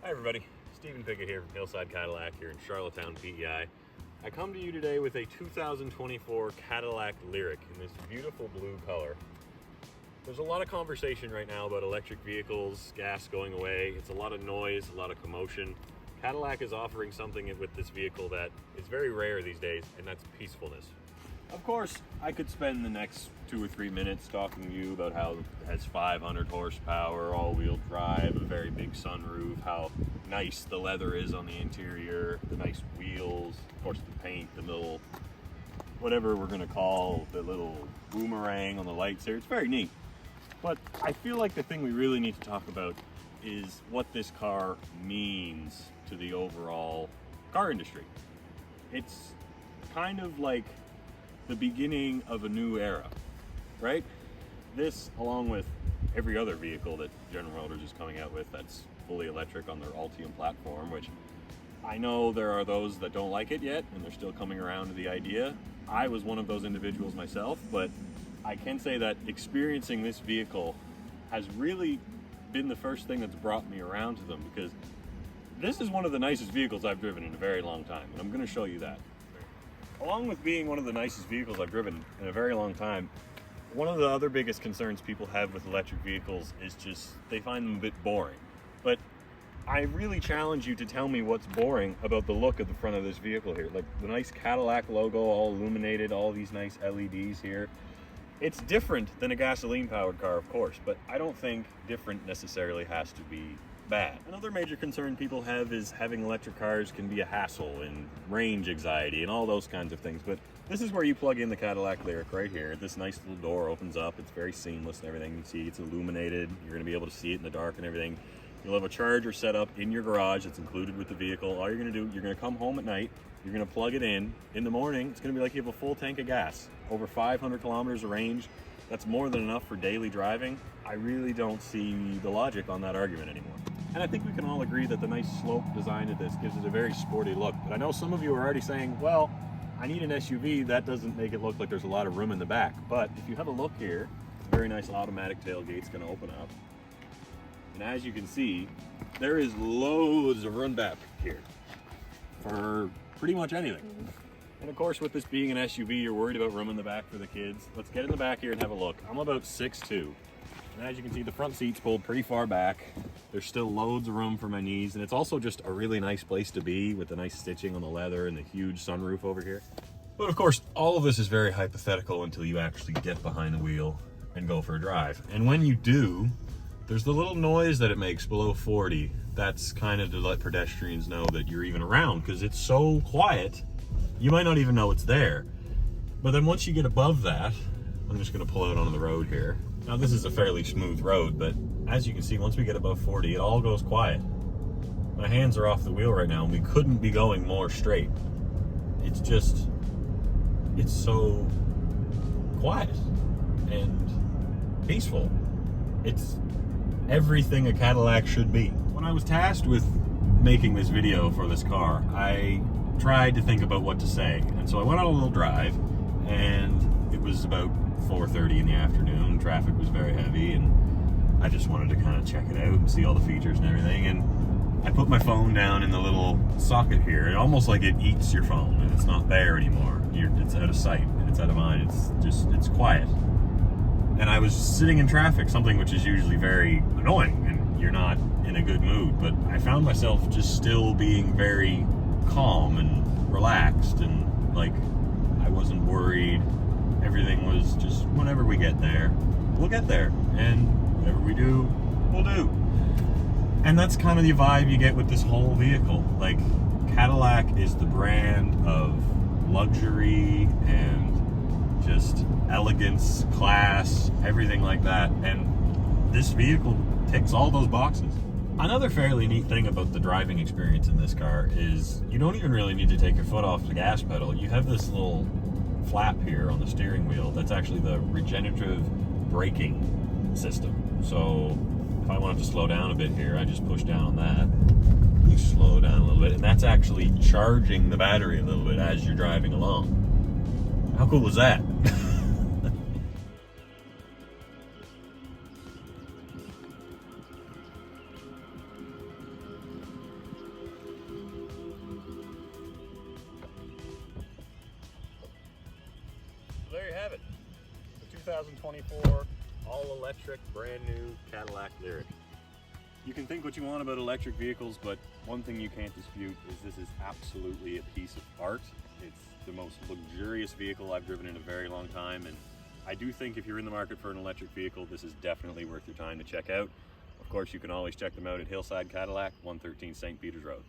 Hi everybody, Stephen Pickett here from Hillside Cadillac here in Charlottetown, PEI. I come to you today with a 2024 Cadillac Lyriq in this beautiful blue color. There's a lot of conversation right now about electric vehicles, gas going away. It's a lot of noise, a lot of commotion. Cadillac is offering something with this vehicle that is very rare these days, and that's peacefulness. Of course, I could spend the next 2 or 3 minutes talking to you about how it has 500 horsepower, all-wheel drive, a very big sunroof, how nice the leather is on the interior, the nice wheels, of course the paint, the little, whatever we're gonna call the little boomerang on the lights here. It's very neat. But I feel like the thing we really need to talk about is what this car means to the overall car industry. It's kind of like the beginning of a new era, right? This, along with every other vehicle that General Motors is coming out with that's fully electric on their Ultium platform, which I know there are those that don't like it yet, and they're still coming around to the idea. I was one of those individuals myself, but I can say that experiencing this vehicle has really been the first thing that's brought me around to them, because this is one of the nicest vehicles I've driven in a very long time, and I'm going to show you that. Along with being one of the nicest vehicles I've driven in a very long time, one of the other biggest concerns people have with electric vehicles is just they find them a bit boring. But I really challenge you to tell me what's boring about the look of the front of this vehicle here. Like the nice Cadillac logo, all illuminated, all these nice LEDs here. It's different than a gasoline-powered car, of course, but I don't think different necessarily has to be bad. Another major concern people have is having electric cars can be a hassle and range anxiety and all those kinds of things. But this is where you plug in the Cadillac Lyriq right here. This nice little door opens up. It's very seamless and everything. You can see it's illuminated. You're going to be able to see it in the dark and everything. You'll have a charger set up in your garage that's included with the vehicle. All you're going to do, you're going to come home at night. You're going to plug it in. In the morning, it's going to be like you have a full tank of gas. Over 500 kilometers of range. That's more than enough for daily driving. I really don't see the logic on that argument anymore. And I think we can all agree that the nice slope design of this gives it a very sporty look. But I know some of you are already saying, well, I need an SUV. That doesn't make it look like there's a lot of room in the back. But if you have a look here, a very nice automatic tailgate's gonna open up. And as you can see, there is loads of run back here for pretty much anything. And of course, with this being an SUV, you're worried about room in the back for the kids. Let's get in the back here and have a look. I'm about 6'2". And as you can see, the front seat's pulled pretty far back. There's still loads of room for my knees, and it's also just a really nice place to be with the nice stitching on the leather and the huge sunroof over here. But of course, all of this is very hypothetical until you actually get behind the wheel and go for a drive. And when you do, there's the little noise that it makes below 40. That's kind of to let pedestrians know that you're even around, because it's so quiet, you might not even know it's there. But then once you get above that, I'm just gonna pull out onto the road here. Now this is a fairly smooth road, but as you can see, once we get above 40, it all goes quiet. My hands are off the wheel right now, and we couldn't be going more straight. It's just, it's so quiet and peaceful. It's everything a Cadillac should be. When I was tasked with making this video for this car, I tried to think about what to say. And so I went on a little drive, and it was about 4:30 in the afternoon. Traffic was very heavy, and I just wanted to kind of check it out and see all the features and everything. And I put my phone down in the little socket here. It almost like it eats your phone, and it's not there anymore. It's out of sight and it's out of mind. It's quiet. And I was sitting in traffic, something which is usually very annoying, and you're not in a good mood. But I found myself just still being very calm and relaxed, and like I wasn't worried. Everything was just, whenever we get there, we'll get there, and whatever we do, we'll do. And that's kind of the vibe you get with this whole vehicle. Like, Cadillac is the brand of luxury and just elegance, class, everything like that, and this vehicle ticks all those boxes. Another fairly neat thing about the driving experience in this car is you don't even really need to take your foot off the gas pedal. You have this little flap here on the steering wheel that's actually the regenerative braking system. So if I wanted to slow down a bit here, I just push down on that. You slow down a little bit, and that's actually charging the battery a little bit as you're driving along. How cool is that? 2024 all-electric, brand new Cadillac Lyric. You can think what you want about electric vehicles, but one thing you can't dispute is this is absolutely a piece of art. It's the most luxurious vehicle I've driven in a very long time, and I do think if you're in the market for an electric vehicle, this is definitely worth your time to check out. Of course, you can always check them out at Hillside Cadillac, 113 St. Peters Road.